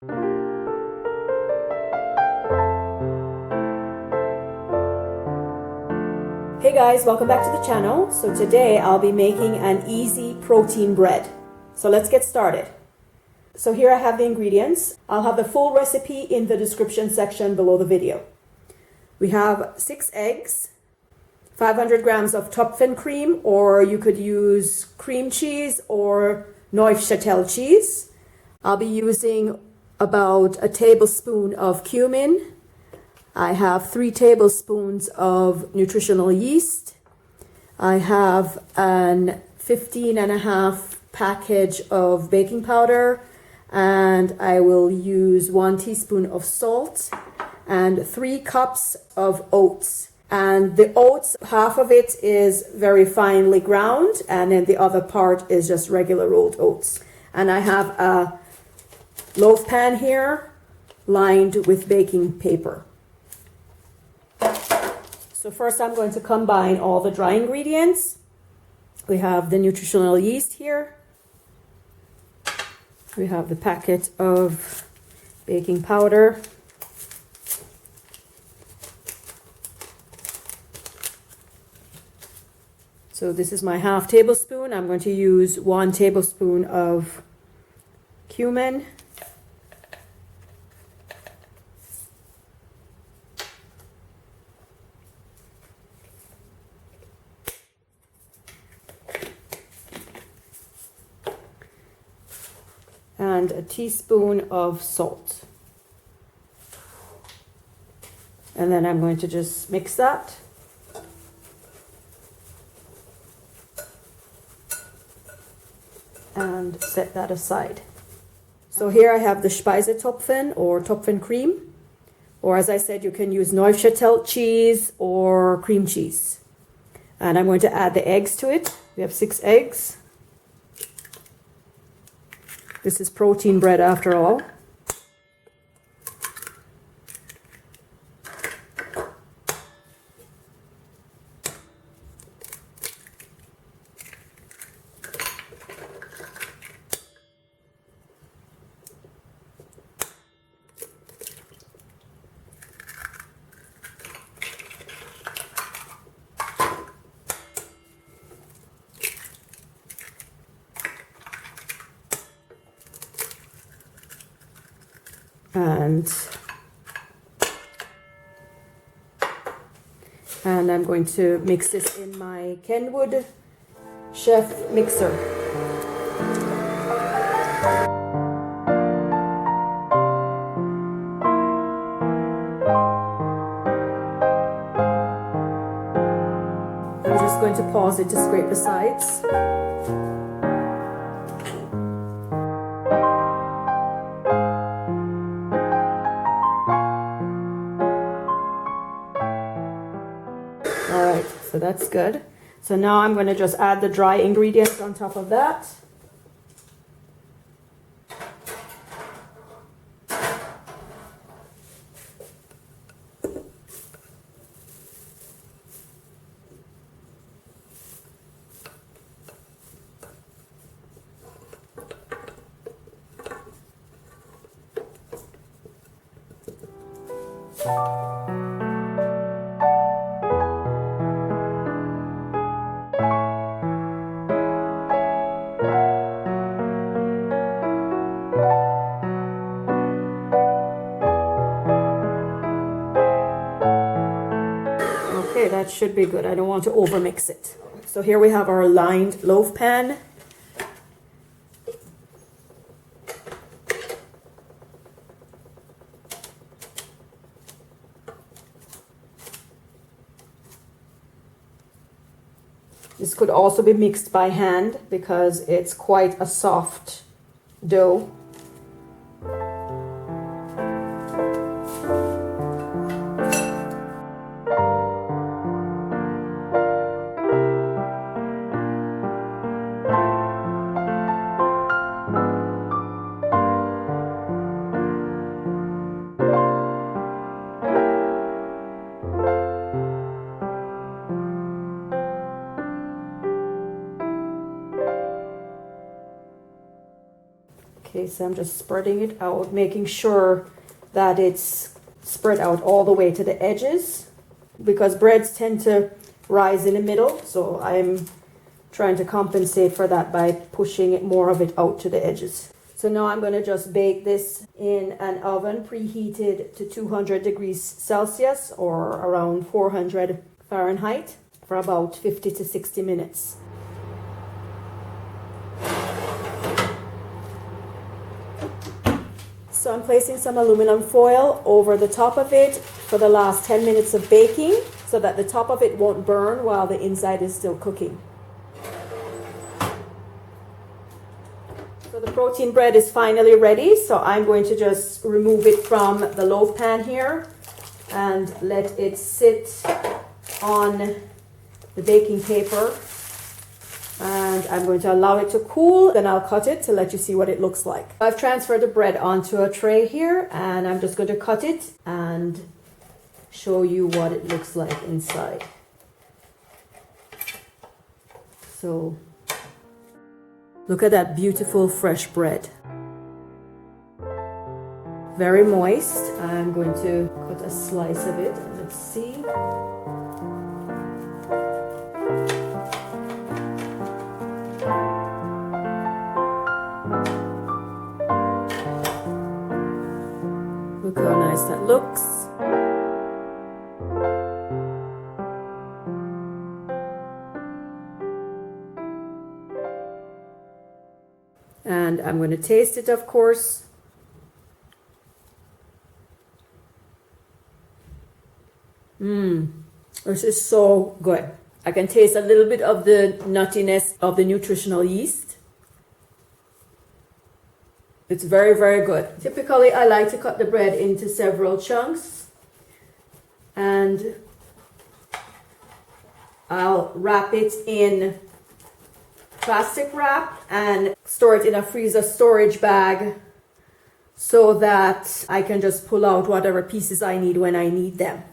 Hey guys, welcome back to the channel. So today I'll be making an easy protein bread. So let's get started. So here I have the ingredients. I'll have the full recipe in the description section below the video. We have 6 eggs, 500 grams of Topfen Creme, or you could use cream cheese or Neufchâtel cheese. I'll be using about a tablespoon of cumin. I have 3 tablespoons of nutritional yeast. I have an 15.5 package of baking powder, and I will use 1 teaspoon of salt and 3 cups of oats. And the oats, half of it is very finely ground, and then the other part is just regular rolled oats. And I have a loaf pan here lined with baking paper. So first I'm going to combine all the dry ingredients. We have the nutritional yeast here. We have the packet of baking powder. So this is my half tablespoon. I'm going to use 1 tablespoon of cumin. And a teaspoon of salt. And then I'm going to just mix that. And set that aside. So here I have the Speisetopfen or Topfen Creme. Or as I said, you can use Neufchâtel cheese or cream cheese. And I'm going to add the eggs to it. We have 6 eggs. This is protein bread after all. And I'm going to mix this in my Kenwood Chef mixer. I'm just going to pause it to scrape the sides. Alright, so that's good. So now I'm going to just add the dry ingredients on top of that. Okay, that should be good. I don't want to overmix it. So here we have our lined loaf pan. This could also be mixed by hand because it's quite a soft dough. Okay, so I'm just spreading it out, making sure that it's spread out all the way to the edges, because breads tend to rise in the middle, so I'm trying to compensate for that by pushing it more of it out to the edges. So now I'm going to just bake this in an oven preheated to 200 degrees Celsius or around 400 Fahrenheit for about 50 to 60 minutes. So I'm placing some aluminum foil over the top of it for the last 10 minutes of baking so that the top of it won't burn while the inside is still cooking. So the protein bread is finally ready, so I'm going to just remove it from the loaf pan here and let it sit on the baking paper. And I'm going to allow it to cool, then I'll cut it to let you see what it looks like. I've transferred the bread onto a tray here, and I'm just going to cut it and show you what it looks like inside. So, look at that beautiful fresh bread. Very moist. I'm going to cut a slice of it. Let's see. Look how nice that looks. And I'm going to taste it, of course. This is so good. I can taste a little bit of the nuttiness of the nutritional yeast. It's very, very good. Typically, I like to cut the bread into several chunks. And I'll wrap it in plastic wrap and store it in a freezer storage bag so that I can just pull out whatever pieces I need when I need them.